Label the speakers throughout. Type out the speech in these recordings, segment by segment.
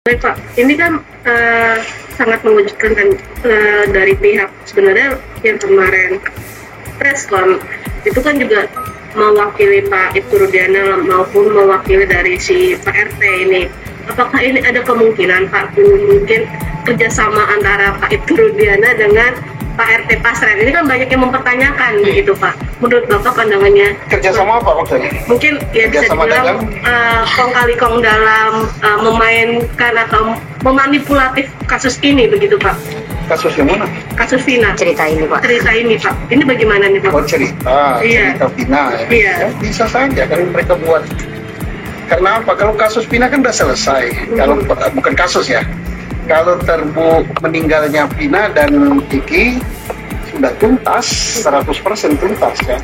Speaker 1: Baik Pak, ini kan sangat mengejutkan kan dari pihak sebenarnya yang kemarin preskon itu kan juga mewakili Pak Ibtu Rudiana maupun mewakili dari si Pak RT ini. Apakah ini ada kemungkinan Pak mungkin kerjasama antara Pak Ibtu Rudiana dengan Pak RT Pasren? Ini kan banyak yang mempertanyakan gitu Pak. Menurut Bapak pandangannya?
Speaker 2: Kerjasama apa maksudnya?
Speaker 1: Mungkin ya bisa dibilang kong kali kong dalam memainkan atau memanipulatif kasus ini begitu Pak.
Speaker 2: Kasus yang mana?
Speaker 1: Kasus Vina.
Speaker 3: Cerita ini Pak.
Speaker 1: Cerita ini Pak. Ini bagaimana nih Pak?
Speaker 2: Oh cerita,
Speaker 1: Iya.
Speaker 2: cerita Vina ya.
Speaker 1: Iya.
Speaker 2: Ya, bisa saja kan mereka buat. Karena apa? Kalau kasus Vina kan udah selesai. Kalau bukan kasus ya. Kalau terbukti meninggalnya Vina dan Iki sudah tuntas, 100% tuntas kan.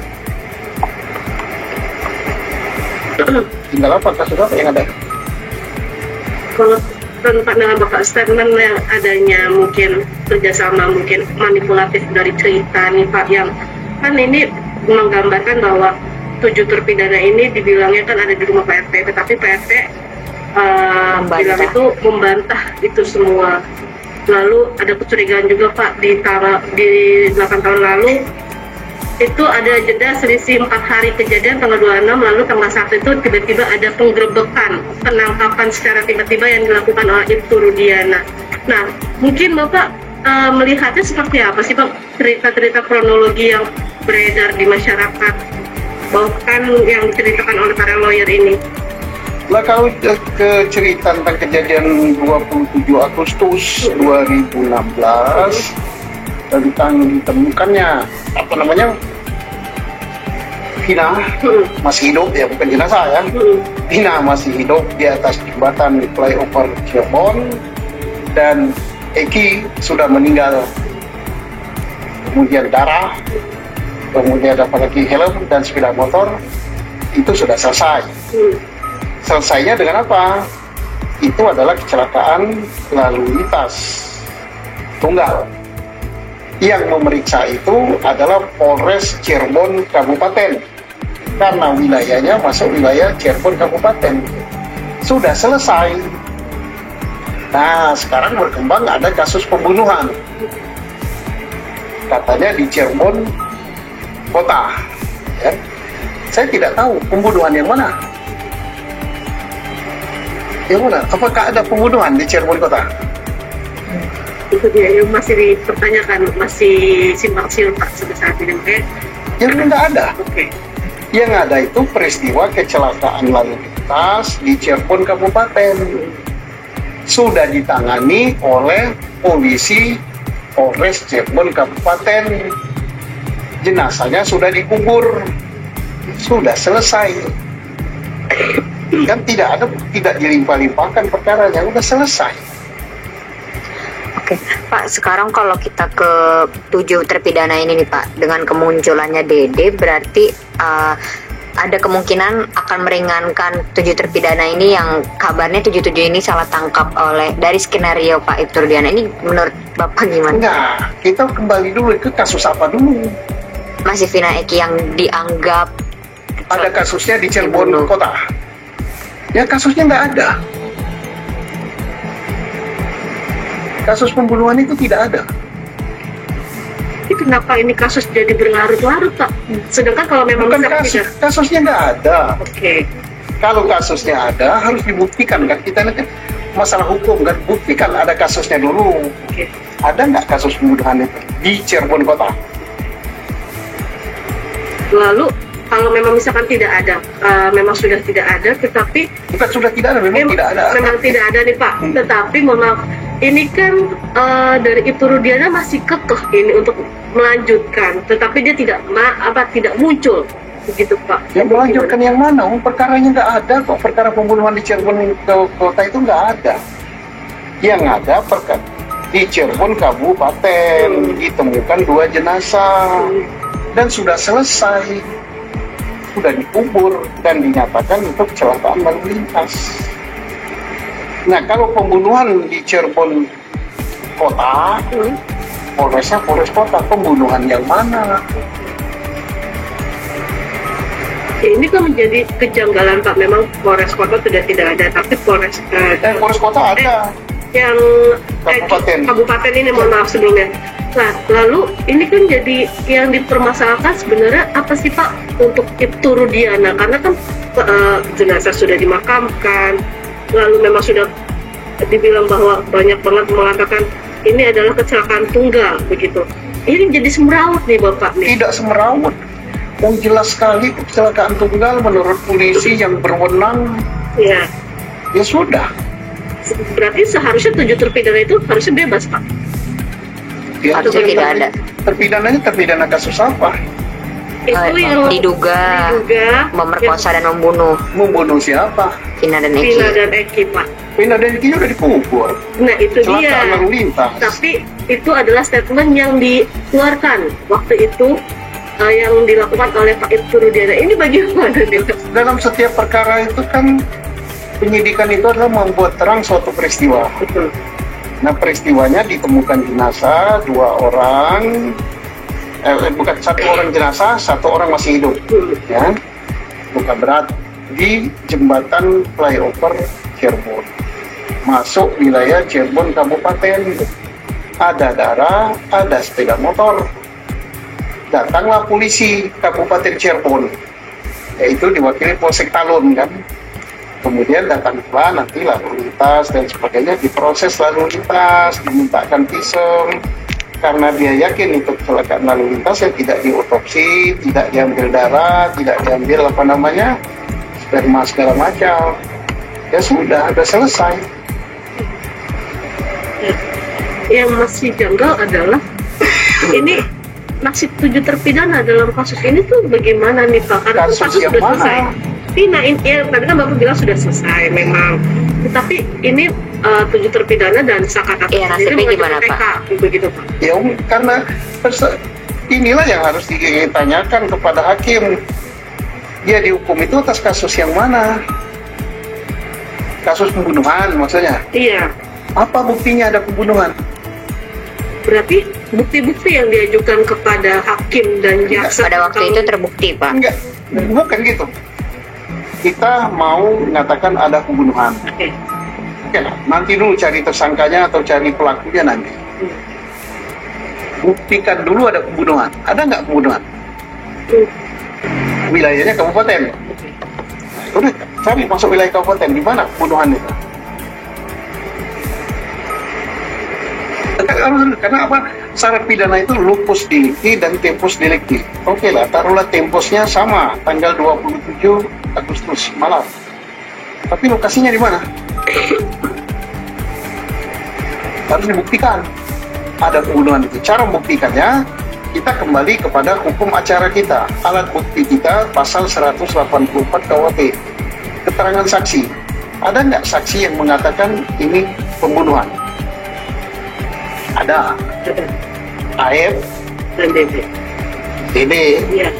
Speaker 2: Tinggal apa kasus apa yang ada?
Speaker 1: Kalau pandangan Bapak statement yang adanya mungkin kerjasama mungkin manipulatif dari cerita nih Pak, yang kan ini menggambarkan bahwa 7 terpidana ini dibilangnya kan ada di rumah Pak RT, tetapi Pak RT bilang itu membantah itu semua. Lalu ada kecurigaan juga Pak di 8 tahun lalu itu ada jeda selisih 4 hari kejadian tanggal 26, lalu tanggal 1 itu tiba-tiba ada penggerebekan, penangkapan secara tiba-tiba yang dilakukan oleh Ibtu Rudiana. Nah, mungkin Bapak melihatnya seperti apa sih Pak cerita-cerita kronologi yang beredar di masyarakat, bahkan yang diceritakan oleh para lawyer ini?
Speaker 2: Lah kalau ke cerita tentang kejadian 27 Agustus 2016 tentang ditemukannya apa namanya Vina masih hidup ya, bukan jenazah ya. Vina masih hidup di atas jembatan di flyover Cirebon dan Eki sudah meninggal, kemudian darah, kemudian ada lagi helm dan sepeda motor, itu sudah selesai. Selesainya dengan apa? Itu adalah kecelakaan lalu lintas tunggal. Yang memeriksa itu adalah Polres Cirebon Kabupaten, karena wilayahnya masuk wilayah Cirebon Kabupaten. Sudah selesai. Nah, sekarang berkembang ada kasus pembunuhan. Katanya di Cirebon Kota. Ya. Saya tidak tahu pembunuhan yang mana. Yang mana? Apakah ada pembunuhan di Cirebon Kota?
Speaker 1: Itu dia yang masih dipertanyakan, masih simpang siur Pak sampai saat ini. Oke?
Speaker 2: Yang nggak ada.
Speaker 1: Oke.
Speaker 2: Yang ada itu peristiwa kecelakaan lalu lintas di Cirebon Kabupaten. Sudah ditangani oleh polisi Polres Cirebon Kabupaten. Jenazahnya sudah dikubur. Sudah selesai. Kan tidak dilimpah-limpahkan perkaranya, udah selesai.
Speaker 3: Oke, Pak, sekarang kalau kita ke 7 terpidana ini nih Pak, dengan kemunculannya Dede berarti ada kemungkinan akan meringankan 7 terpidana ini yang kabarnya 77 ini salah tangkap oleh dari skenario Pak Ibtu Rudiana. Ini menurut Bapak gimana?
Speaker 2: Enggak, kita kembali dulu ke kasus apa dulu.
Speaker 3: Masih Vina Eki yang dianggap
Speaker 2: Ada kasusnya di Cirebon Kota. Ya kasusnya nggak ada. Kasus pembunuhan itu tidak ada.
Speaker 1: Kenapa ini kasus jadi berlarut-larut Pak? Sedangkan kalau memang
Speaker 2: Bukan
Speaker 1: bisa
Speaker 2: kasusnya nggak ada.
Speaker 1: Oke.
Speaker 2: Kalau kasusnya ada harus dibuktikan kan, kita ini kan masalah hukum kan, buktikan ada kasusnya dulu.
Speaker 1: Oke.
Speaker 2: Ada nggak kasus pembunuhan itu di Cirebon Kota?
Speaker 1: Lalu kalau memang misalkan tidak ada, memang sudah tidak ada, tetapi
Speaker 2: Bukan sudah tidak ada, memang tidak ada.
Speaker 1: Memang tidak ada nih Pak. Tetapi mohon maaf, ini kan dari Ibtu Rudiana masih kekeh ini untuk melanjutkan, tetapi dia tidak muncul, begitu Pak.
Speaker 2: Yang melanjutkan yang mana? Perkaranya nggak ada kok. Perkara pembunuhan di Cirebon Kota itu nggak ada. Yang ada perkara di Cirebon Kabupaten ditemukan 2 jenazah dan sudah selesai, sudah dikubur dan dinyatakan itu kecelakaan lalu lintas. Nah, kalau pembunuhan di Cirebon Kota, Polresnya Polres Kota, pembunuhan yang mana?
Speaker 1: Ya, ini kan menjadi kejanggalan Pak. Memang Polres Kota sudah tidak ada, tapi Polres
Speaker 2: Polres Kota ada.
Speaker 1: yang kabupaten ini, mohon maaf sebelumnya. Nah, lalu ini kan jadi yang dipermasalahkan sebenarnya apa sih Pak untuk Ibtu Rudiana? Karena kan jenazah sudah dimakamkan, lalu memang sudah dibilang bahwa banyak banget mengatakan ini adalah kecelakaan tunggal begitu. Ini jadi semeraut nih Bapak nih.
Speaker 2: Tidak semeraut. Yang jelas sekali kecelakaan tunggal menurut polisi yang berwenang.
Speaker 1: Ya.
Speaker 2: Ya sudah.
Speaker 1: Berarti seharusnya 7 terpidana itu harusnya bebas Pak.
Speaker 2: Ya,
Speaker 3: Harusnya tidak ada.
Speaker 2: Terpidananya terpidana kasus apa?
Speaker 1: Itu yang
Speaker 3: diduga memerkosa dan
Speaker 2: Membunuh siapa?
Speaker 3: Vina dan Eki.
Speaker 1: Vina dan Eki Pak.
Speaker 2: Vina dan Eki udah dikubur.
Speaker 1: Nah itu dia.
Speaker 2: Kecelakaan lalu lintas.
Speaker 1: Tapi itu adalah statement yang dikeluarkan waktu itu yang dilakukan oleh Pak Ibtu Rudiana. Ini bagaimana nih?
Speaker 2: Dalam setiap perkara itu kan penyidikan itu adalah membuat terang suatu peristiwa.
Speaker 1: Betul.
Speaker 2: Nah peristiwanya ditemukan jenazah 2 orang, bukan 1 orang jenazah, 1 orang masih hidup, ya, luka berat di jembatan flyover Cirebon, masuk wilayah Cirebon Kabupaten. Ada darah, ada sepeda motor. Datanglah polisi Kabupaten Cirebon, yaitu diwakili Polsek Talun kan. Kemudian datang pula nanti lalu lintas dan sebagainya, diproses lalu lintas, dimintakan visum karena dia yakin itu kecelakaan lalu lintas yang tidak diotopsi, tidak diambil darah, tidak diambil sperma segala macam. Ya sudah selesai.
Speaker 1: Yang masih janggal adalah ini nasib 7 terpidana dalam kasus ini tuh bagaimana nih Pak? Karena kasus sudah selesai. Vina ini ya, tadi kan Bapak bilang sudah selesai memang. Tetapi ini 7 terpidana dan Saka
Speaker 3: nasibnya gimana Pak?
Speaker 1: Begitu Pak.
Speaker 2: Ya karena inilah yang harus ditanyakan kepada hakim. Dia dihukum itu atas kasus yang mana? Kasus pembunuhan maksudnya?
Speaker 1: Iya.
Speaker 2: Apa buktinya ada pembunuhan?
Speaker 1: Berarti bukti-bukti yang diajukan kepada hakim dan jaksa
Speaker 3: pada waktu itu terbukti Pak?
Speaker 2: Enggak, bukan gitu. Kita mau mengatakan ada pembunuhan. Oke, nanti dulu cari tersangkanya atau cari pelakunya nanti. Buktikan dulu ada pembunuhan. Ada nggak pembunuhan? Wilayahnya kabupaten. Udah, cari masuk wilayah kabupaten. Di mana pembunuhan itu? Karena apa? Syarat pidana itu lupus delicti dan tempus delicti. Oke lah, taruhlah temposnya sama, tanggal 27 Agustus malam. Tapi lokasinya di mana? Harus dibuktikan ada pembunuhan itu. Cara membuktikannya, kita kembali kepada hukum acara kita. Alat bukti kita pasal 184 KUHP. Keterangan saksi. Ada nggak saksi yang mengatakan ini pembunuhan? Ada. AF
Speaker 1: dan
Speaker 2: DD.
Speaker 1: Iya.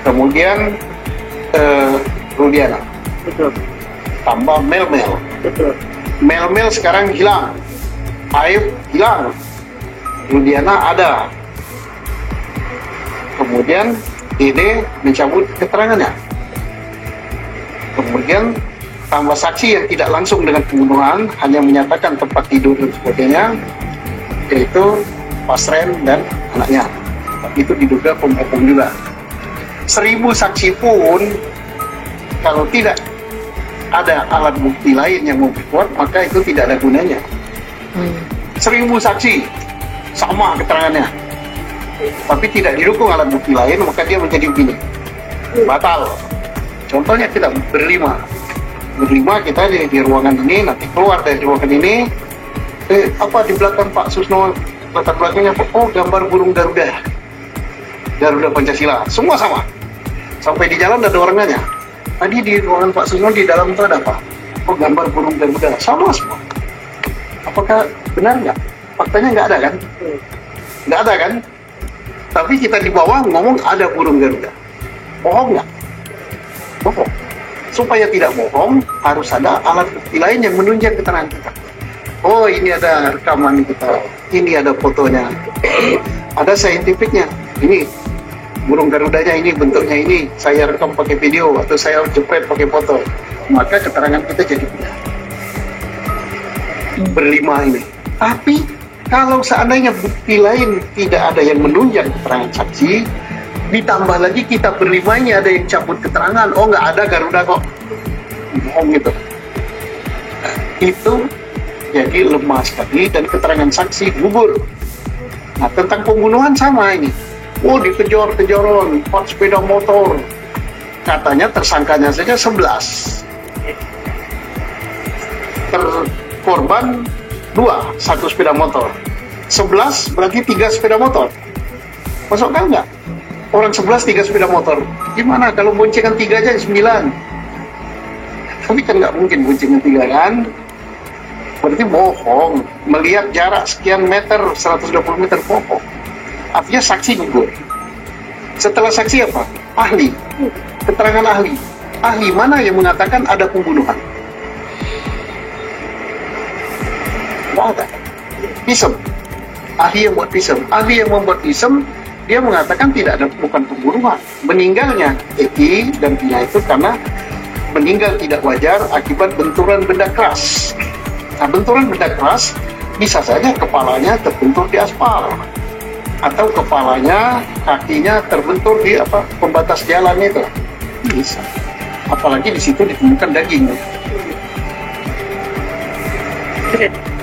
Speaker 2: Kemudian Rudiana.
Speaker 1: Betul.
Speaker 2: Tambah Melmel.
Speaker 1: Betul.
Speaker 2: Melmel sekarang hilang. AF hilang. Rudiana ada. Kemudian DD mencabut keterangannya. Kemudian tambah saksi yang tidak langsung dengan pembunuhan, hanya menyatakan tempat tidur dan sebagainya, yaitu Pasren dan anaknya. Tapi itu diduga pembohong juga. 1000 saksi pun kalau tidak ada alat bukti lain yang memperkuat, maka itu tidak ada gunanya. 1000 saksi sama keterangannya, tapi tidak didukung alat bukti lain, maka dia menjadi begini, batal. Contohnya kita berlima kita di ruangan ini, nanti keluar dari ruangan ini, apa di belakang Pak Susno, latar belakangnya oh gambar burung Garuda Pancasila, semua sama. Sampai di jalan ada orang nanya, tadi di ruangan Pak Susno di dalam itu ada apa? Oh gambar burung Garuda, sama semua. Apakah benar nggak? Faktanya nggak ada kan? Nggak ada kan? Tapi kita di bawah ngomong ada burung Garuda. Bohong nggak? Bohong. Supaya tidak bohong, harus ada alat bukti lain yang menunjang keterangan kita. Oh ini ada rekaman kita, ini ada fotonya, ada saintifiknya. Ini burung garudanya ini, bentuknya ini, saya rekam pakai video atau saya jepret pakai foto, maka keterangan kita jadi benar. Berlima ini. Tapi kalau seandainya bukti lain tidak ada yang menunjang keterangan saksi, ditambah lagi kita berlima ini ada yang cabut keterangan, oh nggak ada Garuda kok, bohong gitu. Itu jadi lemah sekali dan keterangan saksi gugur. Nah, tentang pembunuhan sama ini. Oh, dikejar-kejaran, 4 sepeda motor. Katanya tersangkanya saja 11. Korban 2, 1 sepeda motor. 11 berarti 3 sepeda motor. Masuk kan nggak? Orang 11, 3 sepeda motor. Gimana kalau boncengan 3 aja 9? Tapi kan nggak mungkin boncengan 3 kan? Berarti bohong. Melihat jarak sekian meter, 120 meter bohong. Artinya saksi gugur. Setelah saksi apa? Ahli. Keterangan ahli. Ahli mana yang mengatakan ada pembunuhan? Nggak ada. Visum. Ahli yang buat visum. Ahli yang membuat visum, dia mengatakan tidak ada, bukan pembunuhan. Meninggalnya Eki dan Tina itu karena meninggal tidak wajar akibat benturan benda keras. Nah, benturan benda keras bisa saja kepalanya terbentur di aspal, atau kepalanya, kakinya terbentur di pembatas jalan itu. Bisa. Apalagi di situ ditemukan daging.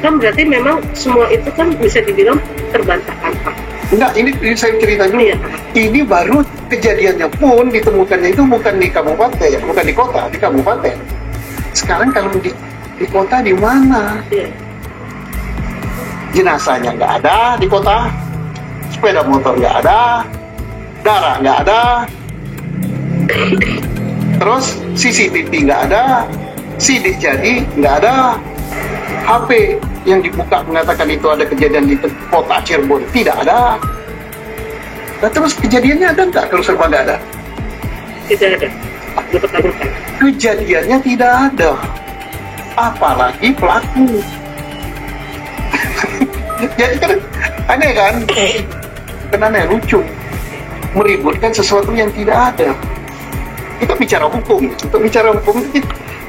Speaker 1: Kan berarti memang semua itu kan bisa dibilang terbantahkan, Pak.
Speaker 2: Enggak, ini saya cerita dulu.
Speaker 1: Iya.
Speaker 2: Ini baru kejadiannya pun ditemukannya itu bukan di kabupaten, ya, bukan di kota, di kabupaten. Sekarang kalau di kota di mana?
Speaker 1: Iya.
Speaker 2: Jenazahnya nggak ada di kota, sepeda motor nggak ada, darah nggak ada, terus CCTV nggak ada, sidik jadi nggak ada, HP yang dibuka mengatakan itu ada kejadian di kota Cirebon tidak ada. Nah, terus kejadiannya ada nggak kalau serba nggak ada?
Speaker 1: Tidak ada. Dipertanyakan.
Speaker 2: Kejadiannya tidak ada. Apalagi pelaku. Jadi kan aneh kan? Kan aneh, lucu. Meributkan sesuatu yang tidak ada. Kita bicara hukum. Untuk bicara hukum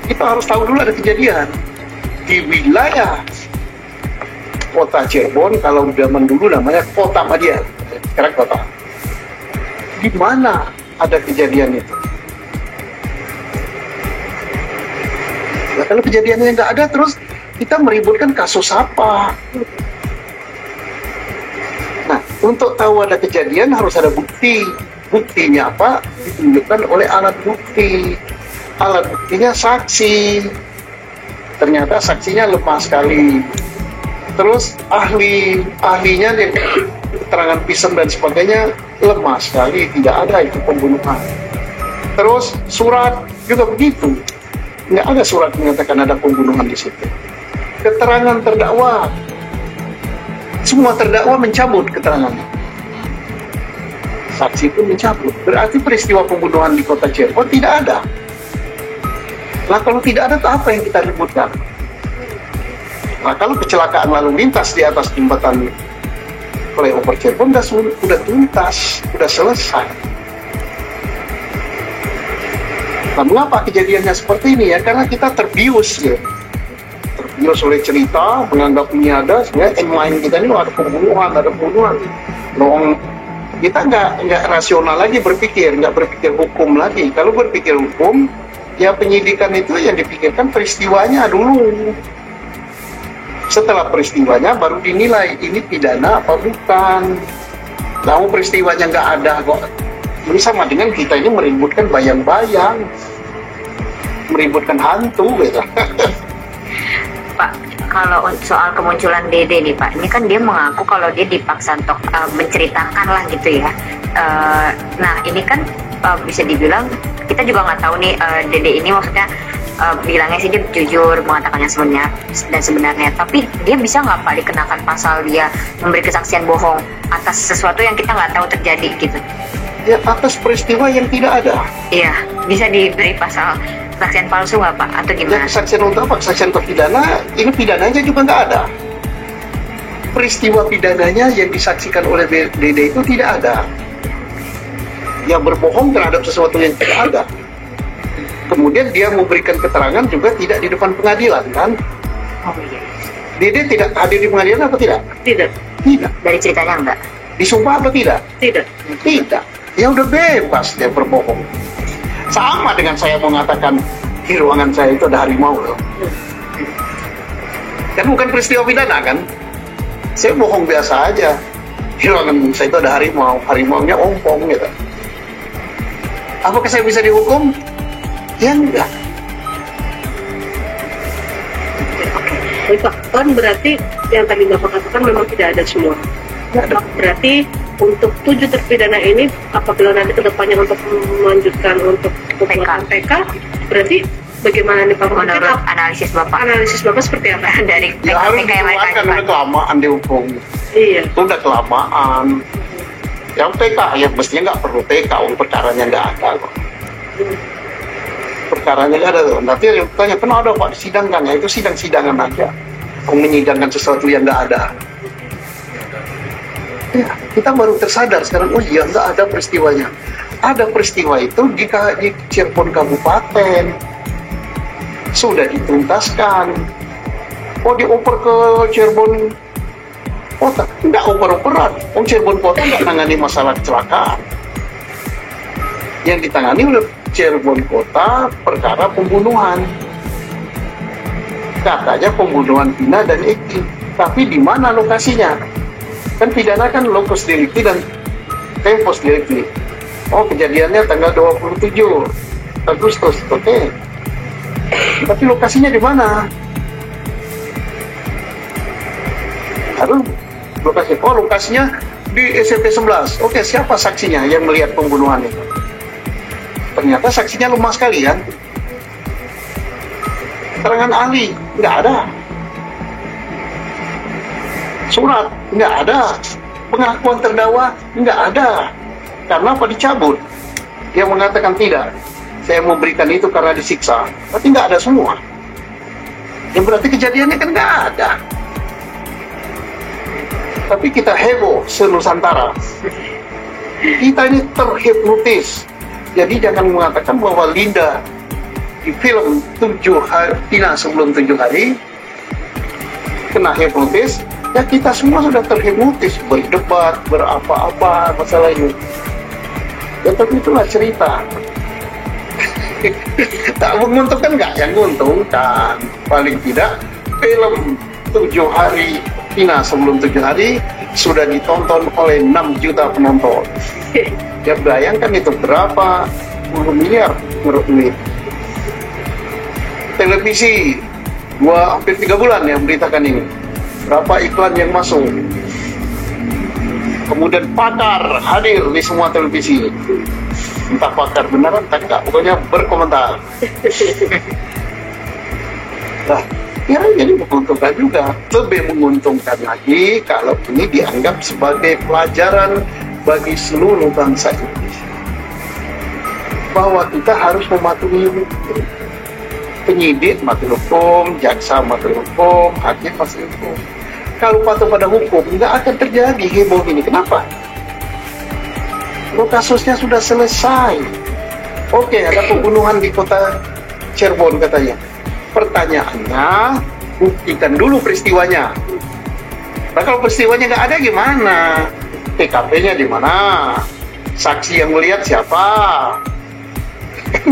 Speaker 2: kita harus tahu dulu ada kejadian. Di wilayah kota Cirebon, kalau zaman dulu namanya Kota Madia, sekarang kota. Di mana ada kejadian itu? Nah, kalau kejadiannya nggak ada, terus kita meributkan kasus apa? Nah, untuk tahu ada kejadian harus ada bukti. Buktinya apa? Ditunjukkan oleh alat bukti. Alat buktinya saksi. Ternyata saksinya lemah sekali. Terus ahlinya keterangan visum dan sebagainya lemah sekali, tidak ada itu pembunuhan. Terus surat juga begitu. Nggak ada surat mengatakan ada pembunuhan di situ. Keterangan terdakwa, semua terdakwa mencabut keterangannya. Saksi pun mencabut. Berarti peristiwa pembunuhan di kota Cirebon tidak ada. Nah, kalau tidak ada, apa yang kita ributkan? Nah, kalau kecelakaan lalu lintas di atas jembatan flyover Cirebon sudah tuntas, sudah selesai. Nah, mengapa kejadiannya seperti ini ya? Karena kita terbius ya. Terbius oleh cerita, menganggap ini ada, sebenarnya mind kita ini ada pembunuhan. Loh, kita nggak rasional lagi berpikir, nggak berpikir hukum lagi. Kalau berpikir hukum, ya penyidikan itu yang dipikirkan peristiwanya dulu. Setelah peristiwanya baru dinilai ini pidana apa bukan. Lalu peristiwanya nggak ada kok. Ini sama dengan kita ini meributkan bayang-bayang, meributkan hantu gitu.
Speaker 3: Pak, kalau soal kemunculan Dede nih Pak, ini kan dia mengaku kalau dia dipaksa untuk menceritakan lah gitu ya. Nah ini kan bisa dibilang kita juga nggak tahu nih Dede ini maksudnya bilangnya sih dia jujur mengatakannya sebenarnya, tapi dia bisa nggak Pak dikenakan pasal dia memberi kesaksian bohong atas sesuatu yang kita nggak tahu terjadi gitu?
Speaker 2: Ya, atas peristiwa yang tidak ada.
Speaker 3: Iya, bisa diberi pasal kesaksian palsu nggak Pak atau gimana?
Speaker 2: Ya, kesaksian untuk apa? Kesaksian terpidana, ini pidananya juga nggak ada. Peristiwa pidananya yang disaksikan oleh Dede itu tidak ada. yang berbohong terhadap sesuatu yang tidak ada. Kemudian dia memberikan keterangan juga tidak di depan pengadilan, kan?
Speaker 3: Oh iya.
Speaker 2: Dede tidak hadir di pengadilan apa tidak?
Speaker 1: Tidak.
Speaker 2: Tidak.
Speaker 3: Dari ceritanya enggak?
Speaker 2: Disumpah apa tidak?
Speaker 1: Tidak.
Speaker 2: Tidak. Ya udah bebas dia berbohong. Sama dengan saya mengatakan di ruangan saya itu ada harimau loh. Kan bukan peristiwa pidana kan? Saya bohong biasa aja. Di ruangan saya itu ada harimau, harimaunya ompong gitu. Apakah saya bisa dihukum? Ya enggak.
Speaker 1: Baik Pak, kan berarti yang tadi Bapak katakan memang tidak ada semua. Berarti untuk 7 terpidana ini, apabila nanti kedepannya untuk melanjutkan untuk pembuatan PK, berarti bagaimana nih Pak?
Speaker 3: Menurut analisis Bapak?
Speaker 1: Analisis Bapak seperti apa?
Speaker 3: Dari
Speaker 2: Ya harus
Speaker 3: PK yang mereka
Speaker 2: dikeluarkan, udah kelamaan dihukum.
Speaker 1: Iya.
Speaker 2: Itu udah kelamaan. Yang PK ya mestinya nggak perlu PK, perkaranya nggak ada kok. Perkaranya nggak ada tuh. Nanti yang tanya kenapa ada Pak disidangkan? Ya itu sidang-sidangan aja. Menyidangkan sesuatu yang nggak ada. Ya, kita baru tersadar sekarang, oh iya nggak ada peristiwanya. Ada peristiwa itu di Cirebon Kabupaten. Sudah dituntaskan. Oh dioper ke Cirebon Kota, nggak oper-operan. Cirebon Kota nggak nangani masalah kecelakaan. Yang ditangani oleh Cirebon Kota perkara pembunuhan. Katanya pembunuhan Vina dan Eki. Tapi di mana lokasinya? Kan pidana kan locus delicti dan tempus delicti. Oh kejadiannya tanggal 27 Agustus, oke. Tapi lokasinya di mana? Harus lokasi. Oh lokasinya di SMP 11. Oke, siapa saksinya yang melihat pembunuhan itu? Ternyata saksinya lemah sekali kan. Keterangan ahli nggak ada. Surat nggak ada. Pengakuan terdakwa nggak ada. Karena apa? Dicabut. Dia mengatakan tidak. Saya memberikan itu karena disiksa. Berarti nggak ada semua. Yang berarti kejadiannya kan nggak ada. Tapi kita heboh se-Nusantara. Kita ini terhipnotis. Jadi jangan mengatakan bahwa Linda di film 7 hari, Vina sebelum 7 hari kena hipnotis. Ya kita semua sudah terhipnotis, berdebat, berapa-apa masalah ini. Ya tapi itulah cerita. Tak menguntungkan nggak? Yang menguntungkan paling tidak film 7 hari Vina sebelum 7 hari sudah ditonton oleh 6 juta penonton. Ya bayangkan itu berapa puluh miliar menurut duit. Televisi hampir 3 bulan yang beritakan ini. Berapa iklan yang masuk. Kemudian pakar hadir di semua televisi. Entah pakar beneran entah enggak, pokoknya berkomentar. Nah, ya jadi menguntungkan juga. Lebih menguntungkan lagi kalau ini dianggap sebagai pelajaran bagi seluruh bangsa Indonesia. Bahwa kita harus mematuhi hukum. Penyidik mati hukum, jaksa mati hukum, hakim mati hukum. Kalau patuh pada hukum, nggak akan terjadi heboh ini. Kenapa? Kalau kasusnya sudah selesai. Oke, ada pembunuhan di kota Cirebon katanya. Pertanyaannya, buktikan dulu peristiwanya. Nah kalau peristiwanya nggak ada gimana? TKP-nya di mana? Saksi yang melihat siapa?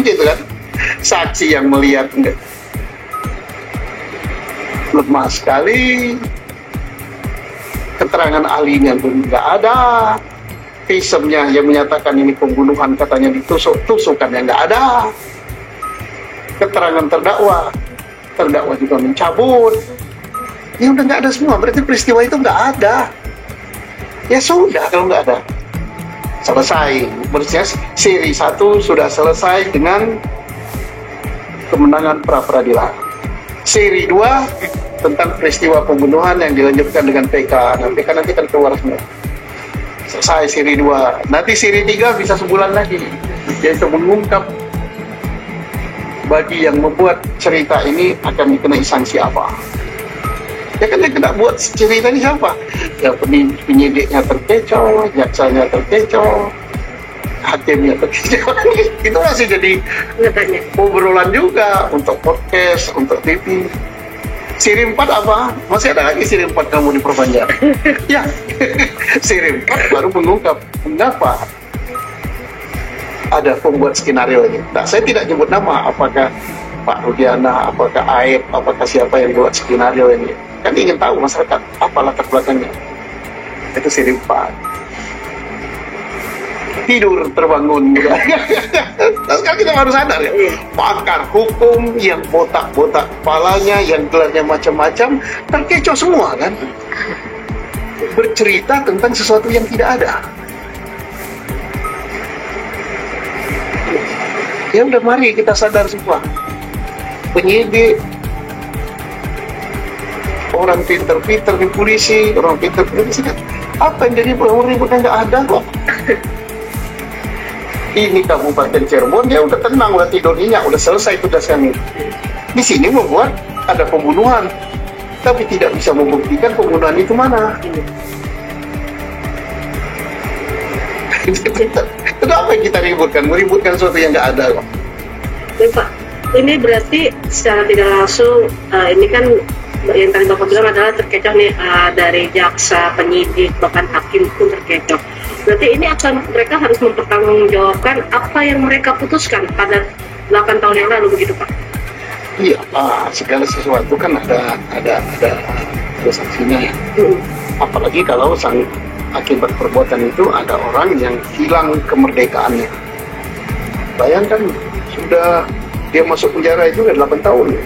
Speaker 2: Gitu kan? Saksi yang melihat enggak. Lemah sekali. Keterangan ahlinya pun nggak ada. Visumnya yang menyatakan ini pembunuhan katanya ditusuk, tusukannya nggak ada. Keterangan terdakwa juga mencabut. Ya udah nggak ada semua, berarti peristiwa itu nggak ada. Ya sudah kalau nggak ada, selesai. Berarti seri 1 sudah selesai dengan kemenangan pra-peradilan. Seri 2 tentang peristiwa pembunuhan yang dilanjutkan dengan PK. Nah, PK nanti kan keluar semua. Selesai seri 2. Nanti seri 3 bisa sebulan lagi, yaitu mengungkap bagi yang membuat cerita ini akan dikenai sanksi apa. Ya kan yang kena buat cerita ini siapa? Ya penyidiknya terkecoh, jaksanya terkecoh, hakimnya terkejut. Itu masih jadi
Speaker 1: Katanya.
Speaker 2: obrolan juga untuk podcast, untuk TV. Siri 4 apa? Masih ada lagi Siri 4 kamu diperpanjang. Ya, Siri 4 baru mengungkap mengapa ada pembuat skenario ini. Nah, saya tidak nyebut nama, apakah Pak Rudiana, apakah Aib, apakah siapa yang buat skenario ini. Kan ingin tahu masyarakat apa latar belakangnya. Itu Siri 4. Tidur terbangun juga. Nah, sekarang kita harus sadar ya, pakar hukum yang botak-botak kepalanya, yang gelarnya macam-macam, terkecoh semua kan, bercerita tentang sesuatu yang tidak ada. Ya udah, mari kita sadar semua, penyidik, orang pinter-pinter di polisi, orang pinter-pinter di sini, apa yang jadi ribut-ributnya nggak ada kok. Ini Kabupaten Cirebon, dia udah tenang, udah tidur nyenyak, udah selesai tugas kami. Di sini membuat ada pembunuhan, tapi tidak bisa membuktikan pembunuhan itu mana. Itu apa yang kita ributkan? Meributkan sesuatu yang nggak ada kok.
Speaker 1: Baik, Pak, ini berarti secara tidak langsung ini kan yang tadi Bapak bilang adalah terkecoh nih dari jaksa, penyidik, bahkan hakim pun terkecoh. Berarti ini mereka harus mempertanggungjawabkan apa yang mereka putuskan pada 8 tahun yang lalu, begitu Pak?
Speaker 2: Iya, segala sesuatu kan ada sanksinya ya. Apalagi kalau akibat perbuatan itu ada orang yang hilang kemerdekaannya. Bayangkan, sudah dia masuk penjara itu udah 8 tahun.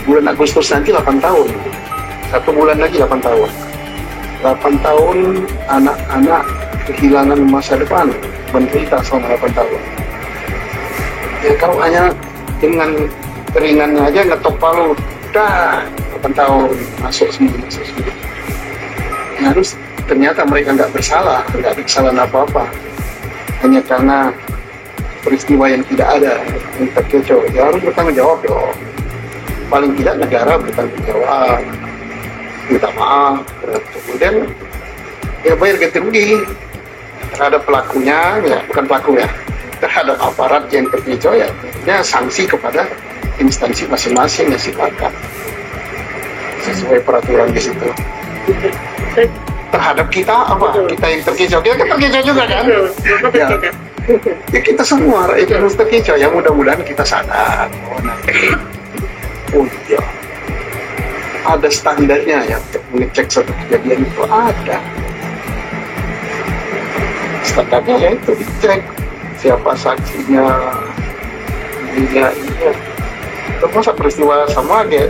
Speaker 2: Bulan Agustus nanti 8 tahun. 1 bulan lagi 8 tahun. 8 tahun anak-anak kehilangan masa depan menderita selama 8 tahun. Ya kalau hanya dengan keringannya aja ngetok palu, udah 8 tahun masuk semua. Ya, harus ternyata mereka nggak bersalah, nggak ada kesalahan apa-apa, hanya karena peristiwa yang tidak ada, yang terkecoh. Ya harus bertanggung jawab dong. Paling tidak negara bertanggung jawab, minta maaf, kemudian ya bayar ganti rugi terhadap pelakunya, ya bukan pelaku ya, terhadap aparat yang terkecoh, ya sanksi kepada instansi masing-masing yang sifatkan sesuai peraturan di situ. Terhadap kita apa? Betul. Kita yang terkecoh, kita kan terkecoh juga kan? Ya, ya kita semua rakyat harus terkecoh. Ya mudah-mudahan kita sadar. Oh iya, ada standarnya ya untuk mengecek suatu kejadian itu ada. Standarnya ya itu dicek siapa saksinya, iya. Masa peristiwa sama aja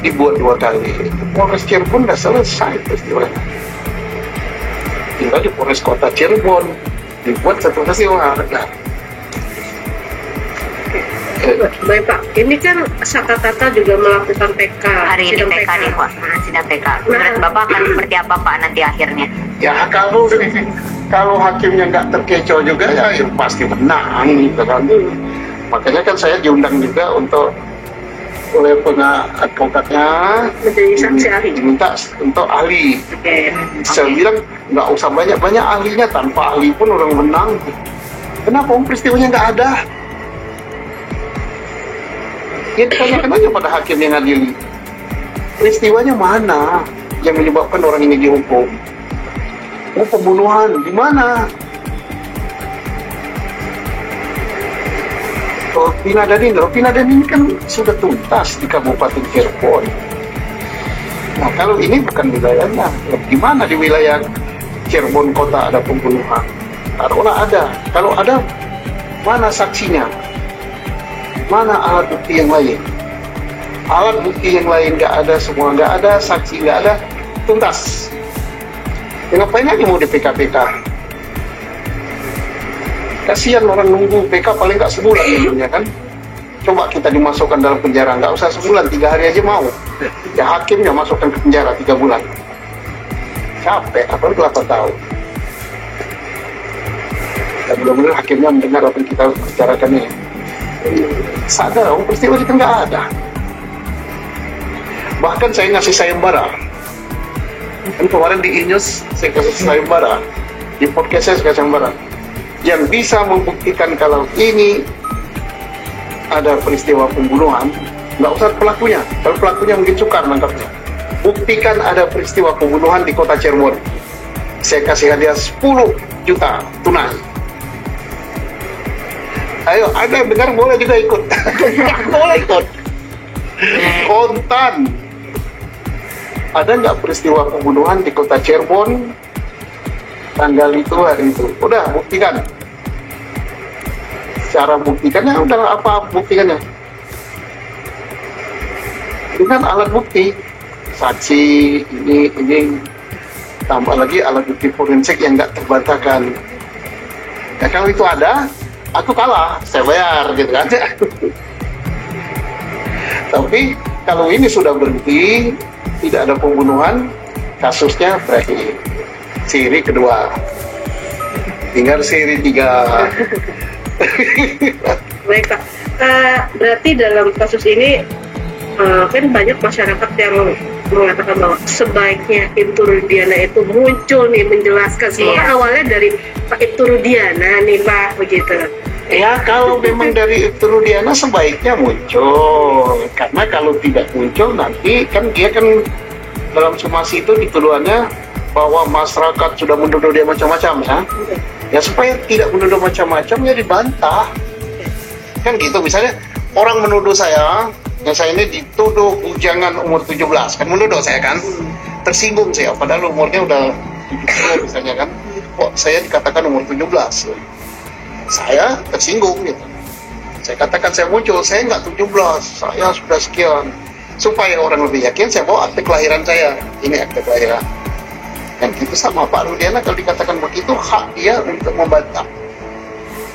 Speaker 2: dibuat 2 kali. Polres Cirebon udah selesai peristiwanya. Tinggal di Polres Kota Cirebon dibuat 1 peristiwa.
Speaker 1: Baik Pak, ini kan Sakatata juga melakukan PK.
Speaker 3: Hari ini PK nih Pak, sidang PK. Menurut Bapak akan seperti apa Pak nanti akhirnya?
Speaker 2: Ya kalau hakimnya nggak terkecoh juga ya pasti menang gitu kan. Makanya kan saya diundang juga oleh advokatnya
Speaker 1: menjadi saksi ahli,
Speaker 2: diminta untuk ahli. Saya bilang nggak usah banyak ahlinya, tanpa ahli pun orang menang. Kenapa? Peristiwanya nggak ada. Ya ditanyakan aja pada hakim yang adili, peristiwanya mana yang menyebabkan orang ini dihukum? Oh, pembunuhan di mana? Oh, Pina dan ini kan sudah tuntas di Kabupaten Cirebon. Nah, kalau ini bukan wilayahnya, di mana di wilayah Cirebon kota ada pembunuhan? Kalau ada, mana saksinya? Mana alat bukti yang lain? Alat bukti yang lain nggak ada, semua nggak ada, saksi nggak ada, tuntas. Ya, ngapain lagi mau di PK? Kasihan orang nunggu PK paling nggak sebulan ya kan? Coba kita dimasukkan dalam penjara, nggak usah sebulan, 3 hari aja mau. Ya hakimnya masukkan ke penjara 3 bulan. Capek, apalagi 8 tahun. Ya benar-benar hakimnya mendengar apa yang kita bicarakan ini. Sadar, peristiwa itu nggak ada. Bahkan saya ngasih sayembara. Kan kemarin di Inews saya kasih sayembara, di podcast saya kasih sayembara. yang bisa membuktikan kalau ini ada peristiwa pembunuhan, nggak usah pelakunya. Kalau pelakunya mungkin sukar nangkapnya. Buktikan ada peristiwa pembunuhan di kota Cirebon. Saya kasih hadiah 10 juta tunai. Ayo, ada yang dengar boleh juga ikut. Boleh ikut. Kontan. Ada nggak peristiwa pembunuhan di kota Cirebon tanggal itu, hari itu? Udah, buktikan. Cara buktikannya udah apa buktikannya? Dengan alat bukti, saksi, ini tambah lagi alat bukti forensik yang nggak terbantahkan. Ya kalau itu ada, aku kalah, saya bayar gitu kan. Tapi kalau ini sudah berhenti, tidak ada pembunuhan, kasusnya berakhir. Siri kedua, tinggal siri 3.
Speaker 1: Baik Pak, berarti dalam kasus ini kan banyak masyarakat yang mengatakan bahwa sebaiknya Ibtu Rudiana itu muncul nih menjelaskan. Semoga awalnya dari Pak Ibtu Rudiana nih Pak, begitu.
Speaker 2: Ya kalau memang dari Ibtu Rudiana sebaiknya muncul, karena kalau tidak muncul nanti kan dia kan dalam somasi itu dituduhannya bahwa masyarakat sudah menuduh dia macam-macam ya. Ya supaya tidak menuduh macam-macam ya dibantah. Kan gitu, misalnya orang menuduh saya, yang saya ini dituduh bujangan umur 17, kan menuduh saya kan. Tersinggung saya, padahal umurnya udah 70 misalnya kan. Kok saya dikatakan umur 17? Saya tersinggung gitu. Saya katakan saya muncul, saya nggak 17, saya sudah sekian. Supaya orang lebih yakin, saya bawa akte kelahiran saya. Ini akte kelahiran. Dan itu sama Pak Rudiana, kalau dikatakan begitu, hak dia untuk membantah.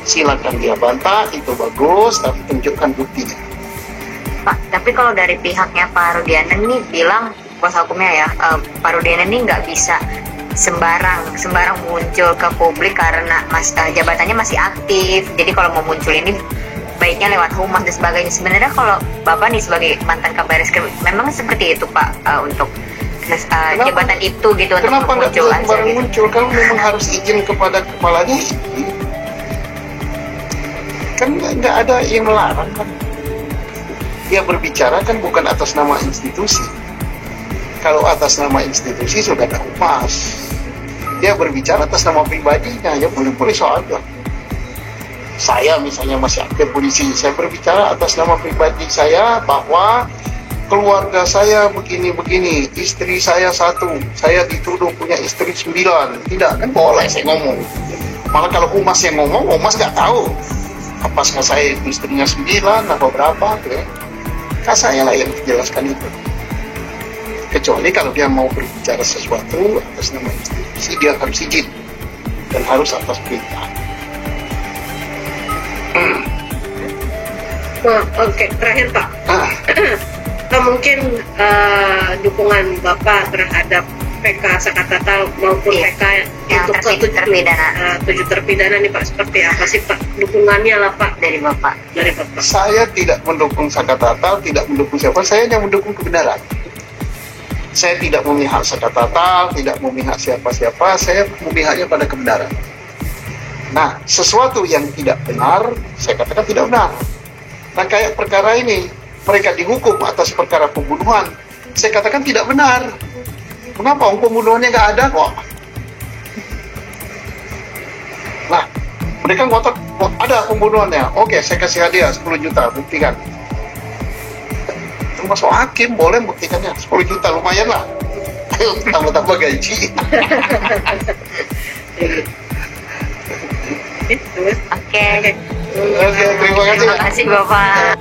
Speaker 2: Silakan dia bantah, itu bagus, tapi tunjukkan buktinya.
Speaker 3: Pak, tapi kalau dari pihaknya Pak Rudiana nih bilang, kuasa hukumnya ya, Pak Rudiana ini nggak bisa sembarang muncul ke publik karena jabatannya masih aktif. Jadi kalau mau muncul ini baiknya lewat humas dan sebagainya. Sebenarnya kalau Bapak nih sebagai mantan Kabaris Krim, memang seperti itu Pak, untuk jabatan itu gitu untuk muncul aja gitu.
Speaker 2: Muncul kalau memang harus izin kepada kepalanya, kan nggak ada yang melarang kan. Dia berbicara kan bukan atas nama institusi. Kalau atas nama institusi sudah ada humas. Dia berbicara atas nama pribadinya, ya boleh-boleh saja. Saya misalnya masih aktif polisi, saya berbicara atas nama pribadi saya bahwa keluarga saya begini-begini, istri saya 1, saya dituduh punya istri 9. Tidak, kan boleh saya ngomong. Malah kalau humas yang ngomong, humas nggak tahu apakah saya istrinya 9 atau berapa, ya. Kan saya lah yang menjelaskan itu. Kecuali kalau dia mau berbicara sesuatu atas nama institusi, dia harus izin dan harus atas perintah.
Speaker 1: Oke, terakhir Pak. Mungkin dukungan Bapak terhadap PK Sakatatal maupun PK
Speaker 3: yang
Speaker 1: untuk
Speaker 3: terpidana.
Speaker 1: 7 terpidana nih Pak, seperti apa sih Pak dukungannya lah Pak
Speaker 3: Dari Bapak?
Speaker 1: dari Bapak?
Speaker 2: Saya tidak mendukung Sakatatal, tidak mendukung siapa, saya hanya mendukung kebenaran. Saya tidak memihak Sakatatal, tidak memihak siapa-siapa, saya memihaknya pada kebenaran. Nah, sesuatu yang tidak benar, saya katakan tidak benar. Nah, kayak perkara ini, mereka dihukum atas perkara pembunuhan, saya katakan tidak benar. Kenapa? Pembunuhannya nggak ada kok. Nah, mereka ngotot, oh, ada pembunuhannya. Oke, saya kasih hadiah 10 juta, buktikan. Termasuk hakim, boleh buktikannya. 10 juta, lumayan lah. Ayo, tambah-tambah gaji.
Speaker 3: Oke.
Speaker 2: Oke, terima kasih.
Speaker 3: Terima kasih Bapak.